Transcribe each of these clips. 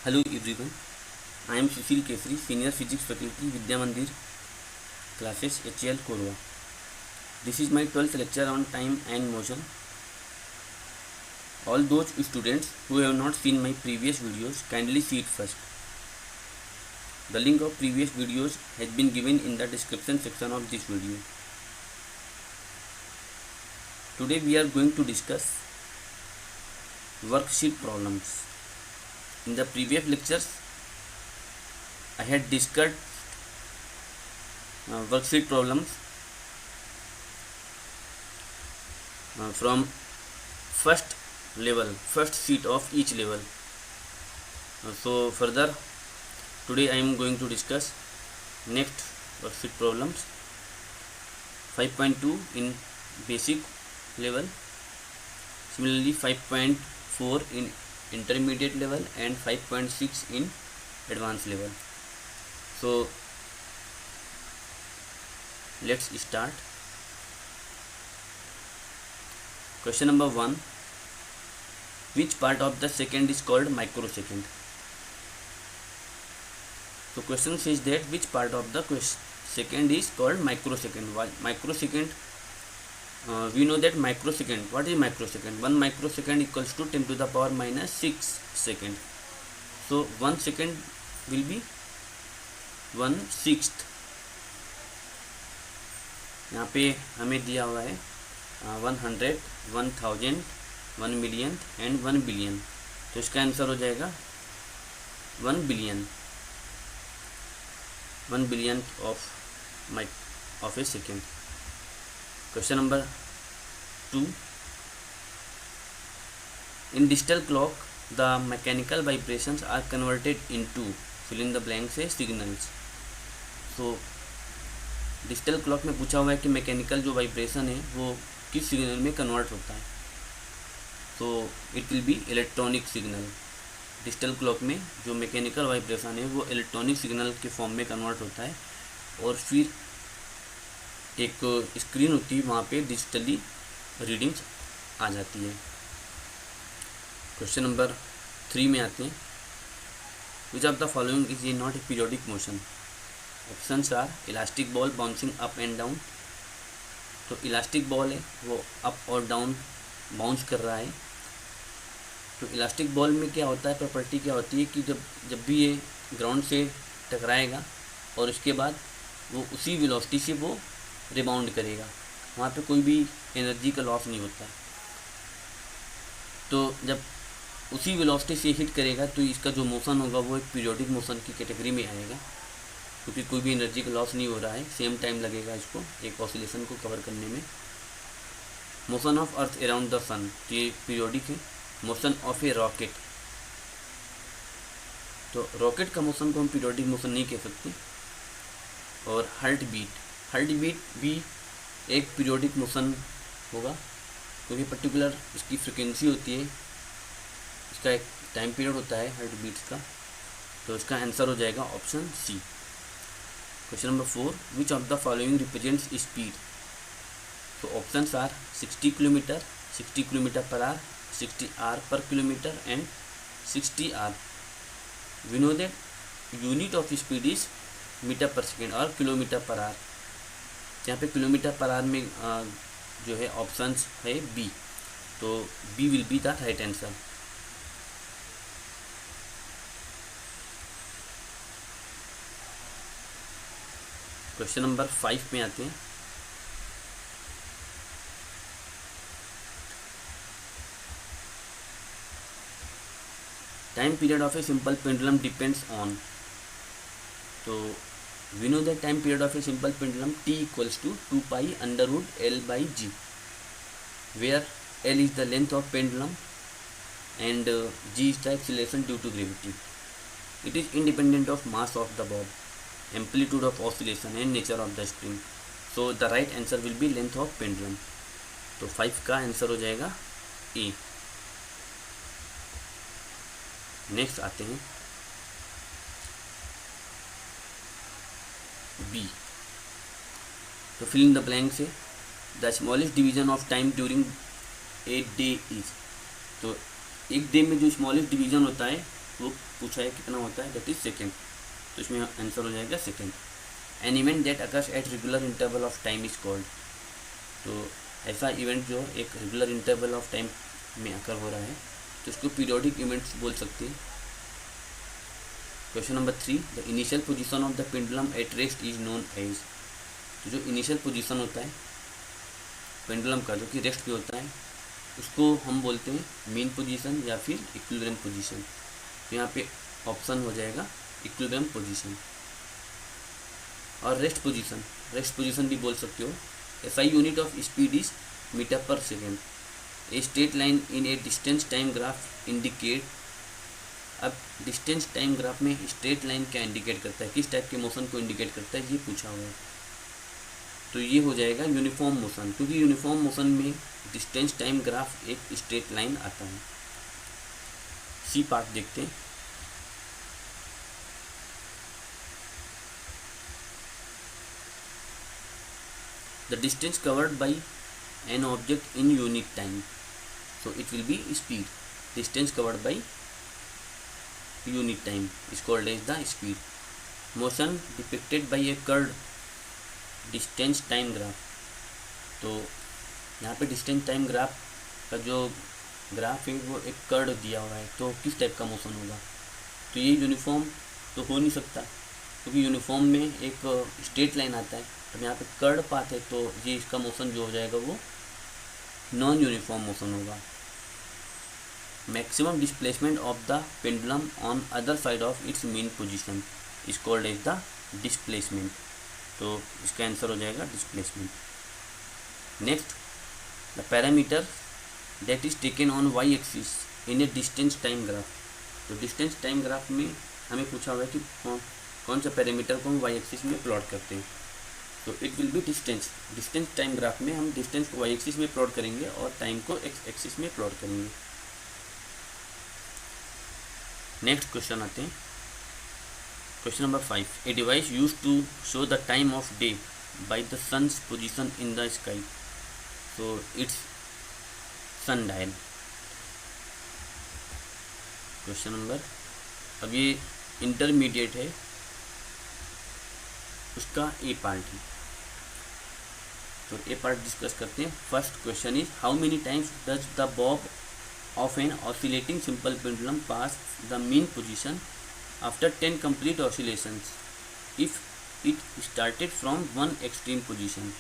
Hello everyone, I am Sushil Kesri, Senior Physics Faculty, Vidya Mandir, classes HL Korwa. This is my 12th lecture on time and motion. All those students who have not seen my previous videos, kindly see it first. The link of previous videos has been given in the description section of this video. Today we are going to discuss worksheet problems. In the previous lectures, I had discussed worksheet problems from first sheet of each level. So further, today I am going to discuss next worksheet problems 5.2 in basic level, similarly 5.4 in intermediate level and 5.6 in advanced level. So let's start. Question number 1. Which part of the second is called microsecond? So question says that which part of the second is called microsecond. Microsecond, we know that microsecond, what is microsecond? 1 microsecond equals to 10 to the power minus 6 second. So 1 second will be 1/6. यहाँ पे हमें दिया हुआ है 100, 1000, 1 million and 1 billion, तो इसका answer हो जाएगा 1 billion of A second. Question number 2. In digital clock, the mechanical vibrations are converted into fill in the blank से signals. So डिजिटल क्लॉक में पूछा हुआ है कि मैकेनिकल जो वाइब्रेशन है वो किस सिग्नल में कन्वर्ट होता है. तो it will be electronic signal. Digital clock में जो मैकेनिकल वाइब्रेशन है वो इलेक्ट्रॉनिक सिग्नल के फॉर्म में कन्वर्ट होता है और फिर एक स्क्रीन होती है, वहाँ पे डिजिटली रीडिंग्स आ जाती है. क्वेश्चन नंबर 3 में आते हैं. Which of the following is a not a periodic motion? Options are elastic ball bouncing up and down. तो इलास्टिक बॉल है वो अप और डाउन बाउंस कर रहा है. तो इलास्टिक बॉल में क्या होता है, प्रॉपर्टी क्या होती है कि जब भी ये ग्राउंड से टकराएगा और उसके बाद वो उसी वेलोसिटी से वो रिबाउंड करेगा, वहाँ पे कोई भी एनर्जी का लॉस नहीं होता. तो जब उसी वेलोसिटी से हिट करेगा तो इसका जो मोशन होगा वो एक पीरियोडिक मोशन की कैटेगरी में आएगा, क्योंकि कोई भी एनर्जी का लॉस नहीं हो रहा है. सेम टाइम लगेगा इसको एक ऑसिलेशन को कवर करने में. Motion of earth around the sun, तो ये पीरियोडिक है. मोशन ऑफ ए रॉकेट, तो रॉकेट का मोशन को हम पीरियोडिक मोशन नहीं कह सकते. और हार्ट बीट भी एक पीरियोडिक मोशन होगा, क्योंकि पर्टिकुलर इसकी फ्रिक्वेंसी होती है, इसका एक टाइम पीरियड होता है हार्ट बीट्स का. तो इसका आंसर हो जाएगा option C. Question number 4. Which of the following represents speed? तो options are 60 kilometre, 60 kilometre per hour, 60 hour per kilometre and 60 hour. We know that unit of speed is metre per second और kilometre per hour. यहाँ पे kilometre per our में जो है options है B, तो B will be the right answer. Question number 5 में आते हैं. Time period of a simple pendulum depends on. तो we know that time period of a simple pendulum t equals to 2 pi under root L by G, where L is the length of pendulum and G is the acceleration due to gravity. It is independent of mass of the bob, amplitude of oscillation and nature of the spring. So the right answer will be length of pendulum. तो 5 का answer हो जाएगा A. Next आते हैं B. तो fill in the blank से the smallest division of time during a day is. तो एक डे में जो स्मॉलेस्ट डिवीजन होता है वो पूछा है कितना होता है, दैट इज सेकेंड, तो इसमें आंसर हो जाएगा second. An event that occurs at regular interval of time is called, तो ऐसा इवेंट जो एक रेगुलर इंटरवल ऑफ टाइम में अकर हो रहा है तो इसको पीरियोडिक इवेंट्स बोल सकते हैं। Question number 3, the initial position of the pendulum at rest is known as, तो जो इनिशियल पोजीशन होता है पेंडुलम का जो कि रेस्ट पे होता है उसको हम बोलते हैं मीन पोजीशन या फिर इक्विलिब्रियम पोजीशन। तो यहाँ पे ऑप्शन हो जाएगा इक्विलिब्रियम पोजीशन। और रेस्ट पोजीशन भी बोल सकते हो। SI unit of speed is metre per second. A straight line in a distance time graph indicate, अब डिस्टेंस टाइम ग्राफ में स्ट्रेट लाइन क्या इंडिकेट करता है, किस टाइप के मोशन को इंडिकेट करता है, ये पूछा हुआ है। तो ये हो जाएगा यूनिफॉर्म मोशन, क्योंकि यूनिफॉर्म मोशन में डिस्टेंस टाइम ग्राफ एक स्ट्रेट लाइन आता है। सी पार्ट देखते हैं। The distance covered by N object in unit time, so it will be speed. Distance covered by unit time is called as the speed. Motion depicted by a curved distance time graph, तो यहाँ पे distance time graph का जो graph है वो एक curve दिया हुआ है, तो किस टाइप का मोशन होगा, तो ये यूनिफॉर्म तो हो नहीं सकता क्योंकि यूनिफॉर्म में एक स्ट्रेट लाइन आता है। अब यहाँ पे कर्व पाथ है तो ये इसका मोशन जो हो जाएगा वो नॉन यूनिफॉर्म मोशन होगा। Maximum displacement of the pendulum on other side of its mean position is called as the displacement, तो इसका आंसर हो जाएगा displacement. Next, the parameter that is taken on Y axis in a distance time graph, तो distance time graph में हमें पूछा हुआ है कि कौन सा पैरामीटर को हम वाई एक्सिस में प्लॉट करते हैं, तो it will be distance time graph में हम डिस्टेंस को वाई एक्सिस में प्लॉट करेंगे और टाइम को एक्स एक्सिस में प्लॉट करेंगे। नेक्स्ट क्वेश्चन आते हैं, question number 5, a device use to show the time of day by the sun's position in the sky, so it's sundial। Question number, अब ये इंटरमीडिएट है, उसका ए पार्ट है, तो ए पार्ट डिस्कस करते हैं। First question is how many times does the bob of an oscillating simple pendulum pass the mean position after 10 complete oscillations if it started from one extreme position।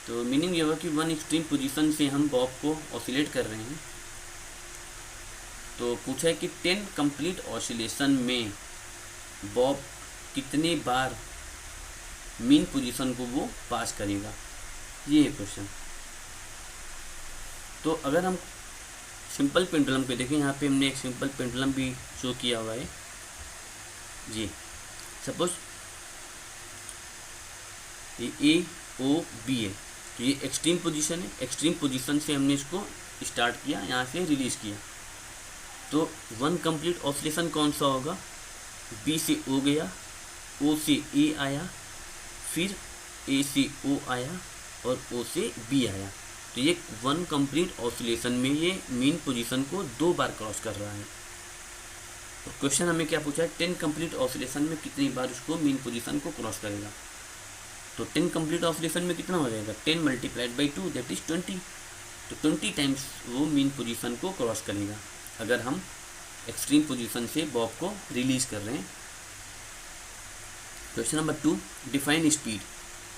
तो meaning ये हुआ कि one extreme position से हम Bob को oscillate कर रहे हैं, तो पूछा है कि 10 कंप्लीट ऑसिलेशन में बॉब कितने बार मीन पोजीशन को वो पास करेगा, ये है क्वेश्चन। तो अगर हम सिंपल पेंडुलम पे देखें, यहाँ पे हमने एक सिंपल पेंडुलम भी शो किया हुआ है जी। सपोज ये ए ओ बी है, तो ये एक्सट्रीम पोजीशन है, एक्सट्रीम पोजीशन से हमने इसको स्टार्ट किया, यहाँ से रिलीज किया, तो वन कंप्लीट ऑसिलेशन कौन सा होगा, बी से ओ गया, ओ से ए आया, फिर ए से ओ आया और ओ से बी आया, तो ये वन कंप्लीट ऑसिलेशन में ये मीन पोजीशन को 2 बार क्रॉस कर रहा है। तो क्वेश्चन हमें क्या पूछा है, 10 कंप्लीट ऑसिलेशन में कितनी बार उसको मीन पोजीशन को क्रॉस करेगा, तो 10 कंप्लीट ऑसिलेशन में कितना हो जाएगा, 10 मल्टीप्लाइड बाई 2 दैट इज 20, तो 20 टाइम्स वो मीन पोजीशन को क्रॉस करेगा अगर हम एक्सट्रीम पोजीशन से बॉब को रिलीज कर रहे हैं। Question number 2, define speed,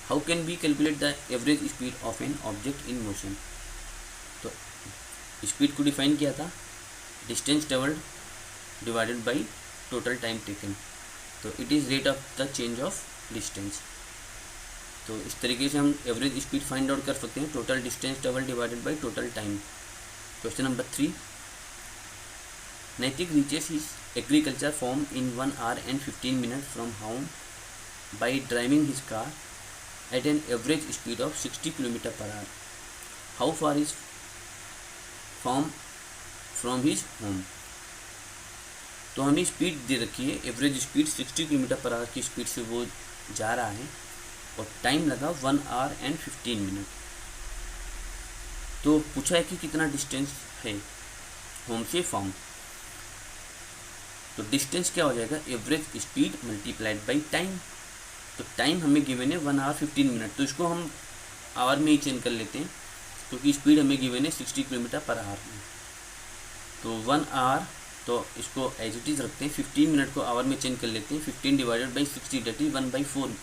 how can we calculate the average speed of an object in motion. तो स्पीड को डिफाइन किया था distance travelled divided by total time taken, तो it is rate of the change of distance. तो इस तरीके से हम एवरेज स्पीड फाइंड आउट कर सकते हैं, total distance travelled divided by total time. Question number 3, नैतिक reaches his agriculture form in 1 hour and 15 minutes from home by driving his car at an average speed of 60 km/h. How far is from his home? तो हमें speed दे रखी है, average speed 60 km/h की speed से वो जा रहा है और टाइम लगा 1 hour and 15 minutes। तो पूछा है कि कितना डिस्टेंस है होम से फार्म। तो डिस्टेंस क्या हो जाएगा, average speed multiplied by time. तो टाइम हमें गिवन है 1 आवर 15 मिनट, तो इसको हम आवर में ही चेंज कर लेते हैं क्योंकि स्पीड हमें गिवन है 60 किलोमीटर पर आवर में। तो 1 आवर, तो इसको एज इट इज़ रखते हैं, 15 मिनट को आवर में चेंज कर लेते हैं, 15 divided by 60 that is 1/4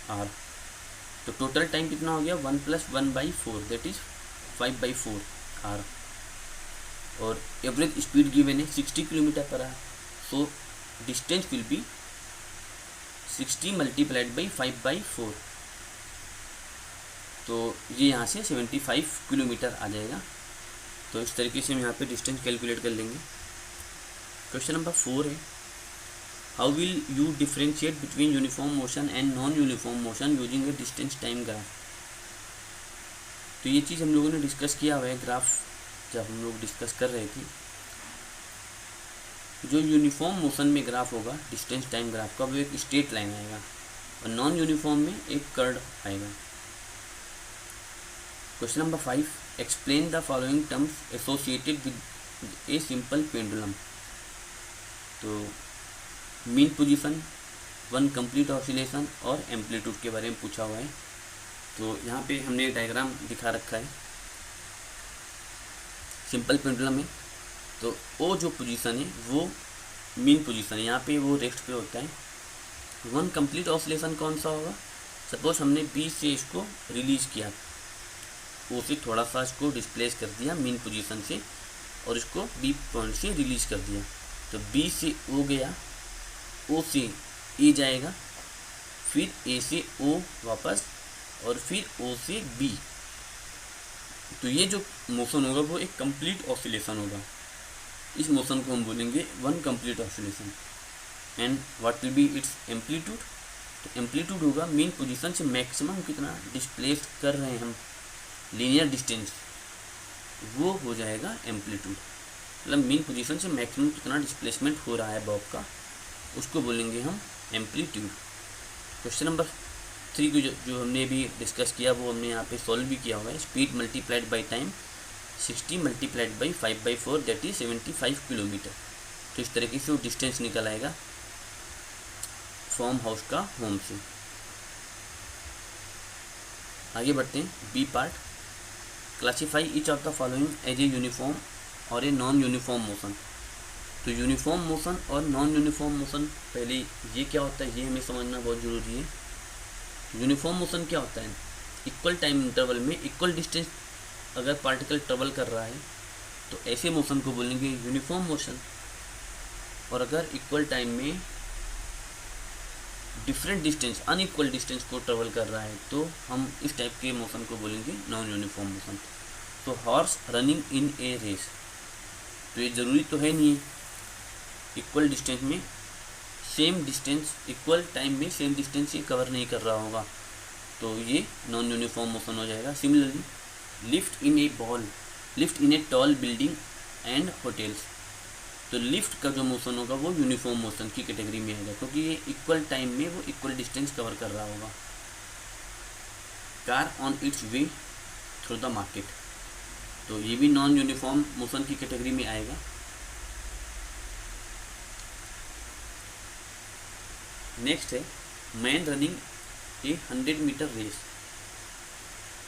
hour. तो टोटल टाइम कितना हो गया, 1 + 1/4 दैट इज़ 5/4 आवर। और एवरेज स्पीड गिवन है 60 kilometre per hour, so distance will be 60 multiplied by 5/4। तो ये यहाँ से 75 किलोमीटर आ जाएगा। तो इस तरीके से हम यहाँ पे डिस्टेंस कैलकुलेट कर लेंगे। क्वेश्चन नंबर 4 है, how will you differentiate between uniform motion and non uniform motion using A distance time graph. तो ये चीज़ हम लोगों ने डिस्कस किया हुआ है ग्राफ जब हम लोग डिस्कस कर रहे थे। जो यूनिफॉर्म मोशन में ग्राफ होगा डिस्टेंस टाइम ग्राफ का, वो एक स्ट्रेट लाइन आएगा और नॉन यूनिफॉर्म में एक कर्व आएगा। Question number 5, explain the following terms associated with A simple pendulum. तो मीन पोजीशन, 1 कंप्लीट ऑसिलेशन और एम्पलीट्यूड के बारे में पूछा हुआ है। तो यहाँ पे हमने डायग्राम दिखा रखा है, सिंपल पेंडुलम है। तो वो जो पोजीशन है वो मीन पोजीशन है, यहाँ पे वो रेस्ट पे होता है। 1 कंप्लीट ऑसिलेशन कौन सा होगा, सपोज हमने बी से इसको रिलीज किया, ओ से थोड़ा सा इसको डिस्प्लेस कर दिया मीन पोजीशन से और इसको बी पॉइंट से रिलीज कर दिया। तो बी से ओ गया, ओ से ए जाएगा, फिर ए से ओ वापस और फिर ओ से बी। तो ये जो मोशन होगा वो एक कंप्लीट ऑसिलेशन होगा। इस मोशन को हम बोलेंगे 1 complete oscillation. And what will be it's amplitude, तो एम्पलीट्यूड होगा मीन पोजीशन से मैक्सिमम कितना डिस्प्लेस कर रहे हैं हम लीनियर डिस्टेंस, वो हो जाएगा एम्पलीट्यूड। मतलब मीन पोजीशन से मैक्सिमम कितना डिस्प्लेसमेंट हो रहा है बॉब का, उसको बोलेंगे हम एम्पलीट्यूड। क्वेश्चन नंबर 3 को जो हमने भी डिस्कस किया वो हमने यहाँ पे सॉल्व भी किया हुआ है। Speed multiplied by time 60 multiplied by 5/4 that is 75 kilometre. तो इस तरीके से वो डिस्टेंस निकल आएगा फॉर्म हाउस का होम से। आगे बढ़ते हैं, B part, classify each of the following as a uniform और ए नॉन यूनिफॉर्म मोशन। तो यूनिफॉर्म मोशन और नॉन यूनिफॉर्म मोशन, पहले ये क्या होता है ये हमें समझना बहुत ज़रूरी है। यूनिफॉर्म मोशन क्या होता है, इक्वल टाइम इंटरवल में इक्वल डिस्टेंस अगर पार्टिकल ट्रेवल कर रहा है तो ऐसे मोशन को बोलेंगे यूनिफॉर्म मोशन। और अगर इक्वल टाइम में डिफरेंट डिस्टेंस, अनइक्वल डिस्टेंस को ट्रेवल कर रहा है तो हम इस टाइप के मोशन को बोलेंगे नॉन यूनिफॉर्म मोशन। तो horse running in a race, तो ये ज़रूरी तो है नहीं इक्वल डिस्टेंस में सेम डिस्टेंस, इक्वल टाइम में सेम डिस्टेंस ये कवर नहीं कर रहा होगा, तो ये नॉन यूनिफॉर्म मोशन हो जाएगा। Similarly lift in A ball, lift in a tall building and hotels, तो लिफ्ट का जो मोशन होगा वो यूनिफॉर्म मोशन की कैटेगरी में आएगा क्योंकि ये इक्वल टाइम में वो इक्वल डिस्टेंस कवर कर रहा होगा। Car on its way through the market, तो ये भी नॉन यूनिफॉर्म मोशन की कैटेगरी में आएगा। नेक्स्ट है man running a 100 metre race,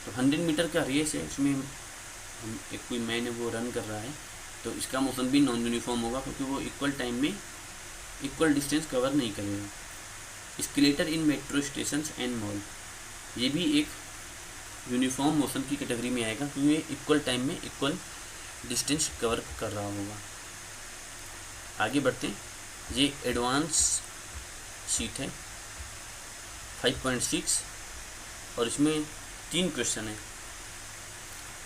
तो 100 मीटर का रेस है, इसमें हम एक कोई मैन है वो रन कर रहा है, तो इसका मोशन भी नॉन यूनिफॉर्म होगा क्योंकि वो इक्वल टाइम में इक्वल डिस्टेंस कवर नहीं करेगा। Escalator in metro station and mall, ये भी एक यूनिफॉर्म मोशन की कैटेगरी में आएगा क्योंकि ये इक्वल टाइम में इक्वल डिस्टेंस कवर कर रहा होगा। आगे बढ़ते हैं, ये एडवांस शीट है 5.6 और इसमें 3 क्वेश्चन है,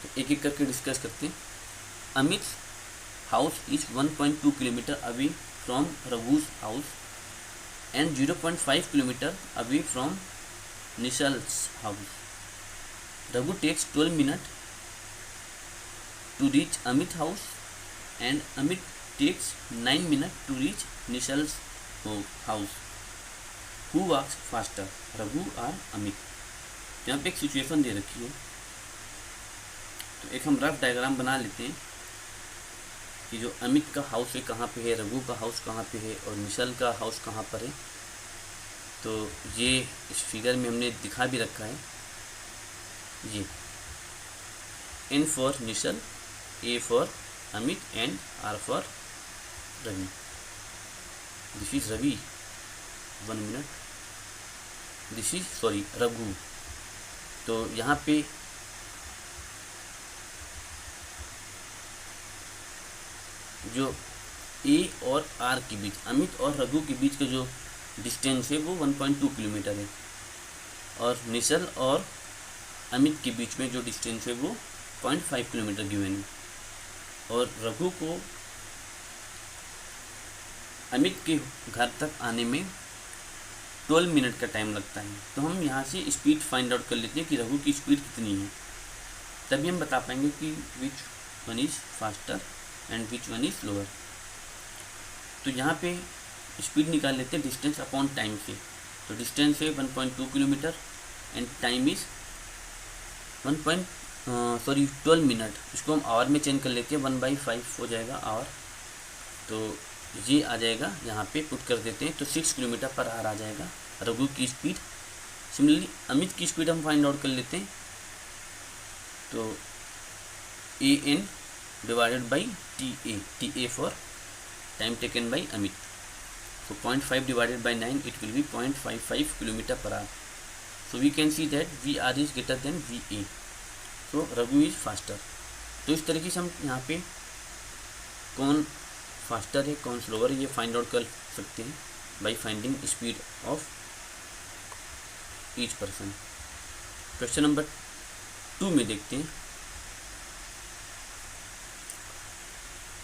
तो एक एक करके डिस्कस करते हैं। Amit house is 1.2 kilometre away from रघु's house and 0.5 kilometre away from Nishal's house. Raghu takes 12 minute to reach Amit house and Amit takes 9 minute to reach Nishal's house. Who walks faster, Raghu और अमित। यहाँ पे एक सिचुएशन दे रखी है, तो एक हम रफ डायग्राम बना लेते हैं। कि जो अमित का हाउस है कहाँ पे है, रघु का हाउस कहाँ पे है और निशल का हाउस कहाँ पर है। तो ये इस फिगर में हमने दिखा भी रखा है। ये N for Nishal, A for Amit and R for Ravi. This is Ravi, 1 minute, this is sorry Raghu. तो यहाँ पे जो A और R के बीच, अमित और रघु के बीच का जो डिस्टेंस है वो 1.2 किलोमीटर है और निशल और अमित के बीच में जो डिस्टेंस है वो 0.5 किलोमीटर गिवन है। और रघु को अमित के घर तक आने में 12 मिनट का टाइम लगता है। तो हम यहाँ से स्पीड फाइंड आउट कर लेते हैं कि रघु की स्पीड कितनी है, तभी हम बता पाएंगे कि which one is faster and which one is slower. तो यहाँ पे स्पीड निकाल लेते हैं डिस्टेंस अपॉन टाइम से। तो डिस्टेंस है 1.2 kilometre and time is 12 minute. इसको हम आवर में चेंज कर लेते हैं, 1/5 हो जाएगा आवर। तो ये आ जाएगा, यहाँ पे पुट कर देते हैं तो 6 किलोमीटर पर आवर आ जाएगा रघु की स्पीड। सिमिलरली अमित की स्पीड हम फाइंड आउट कर लेते हैं। तो AN divided by TA for time taken by Amit. So 0.5 divided by 9, it will be 0.55 kilometer per hour. So we can see that VR is greater than VA. So Raghu is faster. तो इस तरीके से हम यहाँ पे कौन faster है कौन स्लोअर है ये फाइंड आउट कर सकते हैं by finding speed of each person. Question number 2 में देखते हैं।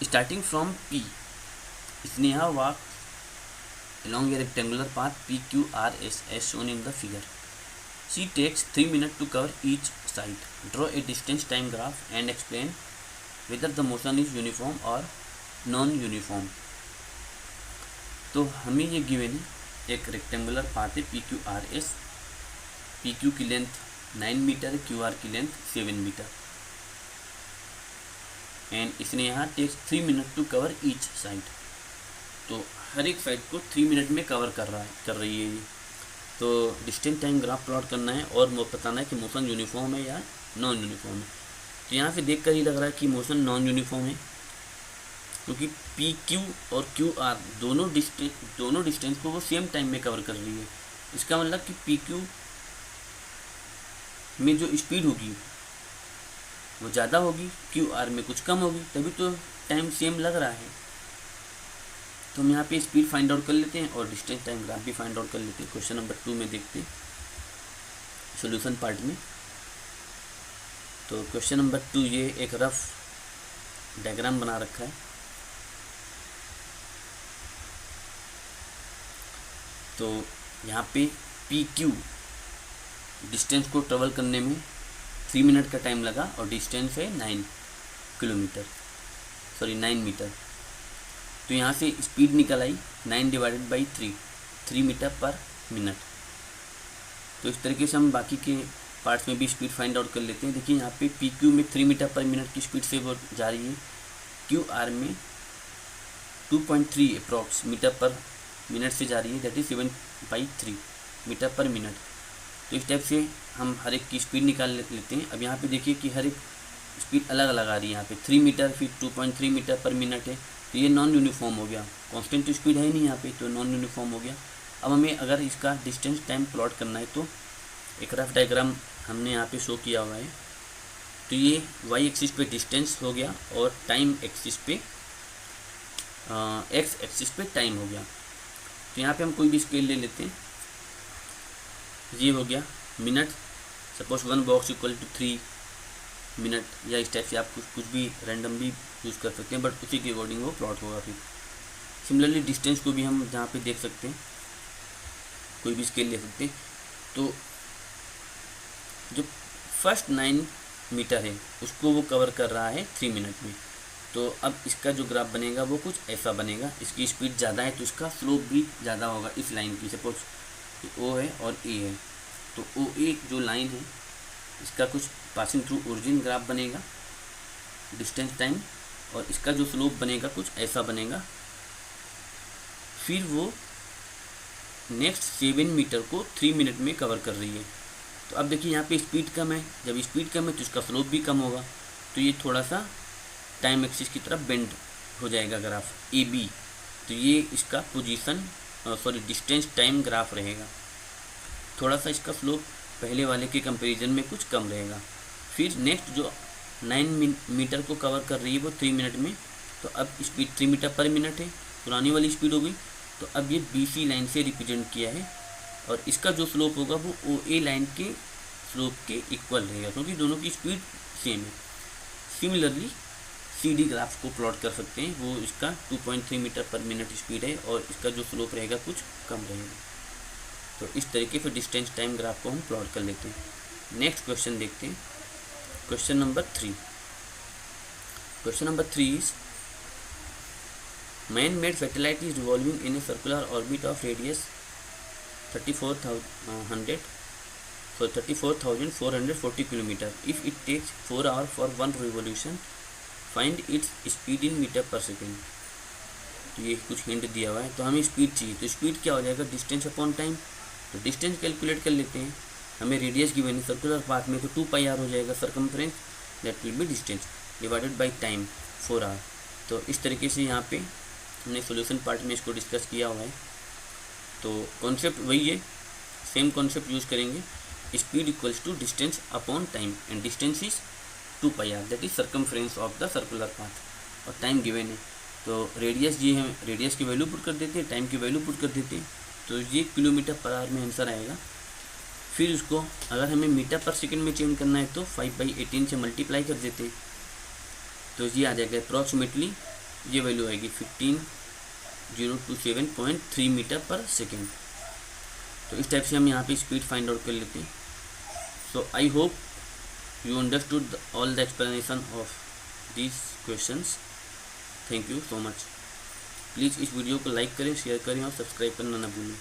Starting from P, Sneha walk along a rectangular path PQRS as shown in the figure. She takes 3 minutes to cover each side. Draw a distance time graph and explain whether the motion is uniform or non-uniform. तो हमें ये given है एक rectangular path है PQRS। PQ की length 9 metre है, QR की length 7 metre and इसने यहाँ takes 3 minute to cover each side. तो हर एक साइड को 3 मिनट में कवर कर रही है ये। तो डिस्टेंस टाइम ग्राफ प्लॉट करना है और बताना है कि मोशन यूनिफॉर्म है या नॉन यूनिफॉर्म है। तो यहाँ से देख कर ही लग रहा है कि मोशन नॉन यूनिफॉर्म है, क्योंकि PQ और QR दोनों डिस्टेंस को वो सेम टाइम में कवर कर रही है। इसका मतलब कि PQ में जो स्पीड होगी वो ज़्यादा होगी, QR में कुछ कम होगी, तभी तो टाइम सेम लग रहा है। तो हम यहाँ पे स्पीड फाइंड आउट कर लेते हैं और डिस्टेंस टाइम ग्राफ भी फाइंड आउट कर लेते हैं। क्वेश्चन नंबर 2 में देखते हैं सॉल्यूशन पार्ट में। तो क्वेश्चन नंबर 2 ये एक रफ डायग्राम बना रखा है। तो यहाँ पे PQ डिस्टेंस को ट्रेवल करने में 3 मिनट का टाइम लगा और डिस्टेंस है 9 मीटर। तो यहाँ से स्पीड निकल आई 9 divided by 3 metre per minute. तो इस तरीके से हम बाकी के पार्ट्स में भी स्पीड फाइंड आउट कर लेते हैं। देखिए यहाँ पे PQ में 3 मीटर पर मिनट की स्पीड से वो जा रही है, QR में 2.3 अप्रॉक्स मीटर पर मिनट से जा रही है, that is 7/3 metre per minute. तो इस टाइप से हम हर एक की स्पीड निकाल लेते हैं। अब यहाँ पे देखिए कि हर एक स्पीड अलग अलग आ रही है। यहाँ पे 3 मीटर फिर 2.3 मीटर पर मिनट है, तो ये नॉन यूनिफॉर्म हो गया, कांस्टेंट स्पीड है ही नहीं यहाँ पे, तो नॉन यूनिफॉर्म हो गया। अब हमें अगर इसका डिस्टेंस टाइम प्लॉट करना है तो एक रफ डायग्राम हमने यहाँ पे शो किया हुआ है। तो ये y एक्सिस पे डिस्टेंस हो गया और टाइम एक्सिस पे x एक्सिस पे टाइम हो गया। तो यहाँ पे हम कोई भी स्केल ले लेते हैं। ये हो गया minute, suppose 1 box equal to 3 minute, या इस टाइप से आप कुछ भी रैंडम भी यूज़ कर सकते हैं, बट उसी के अकॉर्डिंग वो प्लॉट होगा। फिर सिमिलरली डिस्टेंस को भी हम जहाँ पे देख सकते हैं, कोई भी स्केल ले सकते हैं। तो जो फर्स्ट 9 मीटर है उसको वो कवर कर रहा है 3 मिनट में। तो अब इसका जो ग्राफ बनेगा वो कुछ ऐसा बनेगा। इसकी स्पीड ज़्यादा है तो इसका स्लोप भी ज़्यादा होगा इस लाइन की। सपोज O है और A है, तो OA जो लाइन है इसका कुछ पासिंग थ्रू ओरिजिन ग्राफ बनेगा डिस्टेंस टाइम और इसका जो स्लोप बनेगा कुछ ऐसा बनेगा। फिर वो नेक्स्ट 7 मीटर को 3 मिनट में कवर कर रही है। तो अब देखिए यहाँ पे स्पीड कम है, जब स्पीड कम है तो इसका स्लोप भी कम होगा, तो ये थोड़ा सा टाइम एक्सिस की तरफ बेंड हो जाएगा ग्राफ ए बी। तो ये इसका पोजीशन डिस्टेंस टाइम ग्राफ रहेगा। थोड़ा सा इसका स्लोप पहले वाले के कंपैरिजन में कुछ कम रहेगा। फिर नेक्स्ट जो 9 मीटर को कवर कर रही है वो 3 मिनट में, तो अब स्पीड 3 मीटर पर मिनट है, पुरानी वाली स्पीड हो गई। तो अब ये BC लाइन से रिप्रेजेंट किया है और इसका जो स्लोप होगा वो OA लाइन के स्लोप के इक्वल रहेगा, क्योंकि दोनों की स्पीड सेम है। सिमिलरली CD ग्राफ को प्लॉट कर सकते हैं, वो इसका 2.3 मीटर पर मिनट स्पीड है और इसका जो स्लोप रहेगा कुछ कम रहेगा। तो इस तरीके से डिस्टेंस टाइम ग्राफ को हम प्लॉट कर लेते हैं। नेक्स्ट क्वेश्चन देखते हैं, question number 3। Question number 3 is man-made satellite is revolving in a circular orbit of radius 34,440 km. If it takes 4 hours for one revolution, find its speed in meter per second. तो ये कुछ hint दिया हुआ है, तो हमें speed चाहिए। तो स्पीड क्या हो जाएगा, डिस्टेंस अपॉन टाइम। तो डिस्टेंस कैलकुलेट कर लेते हैं, हमें रेडियस की वैल्यू सर्कुलर पाथ में तो 2πr हो जाएगा, circumference that will be distance divided by time 4 hour. तो इस तरीके से यहाँ पे हमने सॉल्यूशन पार्ट में इसको डिस्कस किया हुआ है। तो कॉन्सेप्ट वही है, सेम कॉन्सेप्ट यूज़ करेंगे, speed equals to distance upon time and distance is 2πr that is circumference of the circular path और टाइम गिवन है। तो रेडियस ये है, रेडियस की वैल्यू पुट कर देते हैं, टाइम की वैल्यू पुट कर देते हैं, तो ये किलोमीटर पर आवर में आंसर आएगा। फिर उसको अगर हमें मीटर पर सेकंड में चेंज करना है तो 5/18 से मल्टीप्लाई कर देते हैं, तो ये आ जाएगा अप्रॉक्सीमेटली, ये वैल्यू आएगी 15027.3 मीटर पर सेकेंड। तो इस टाइप से हम यहाँ पे स्पीड फाइंड आउट कर लेते हैं। So I hope you understood all the explanation of these questions. Thank you so much. Please इस वीडियो को लाइक करें, शेयर करें और सब्सक्राइब करना ना भूलें।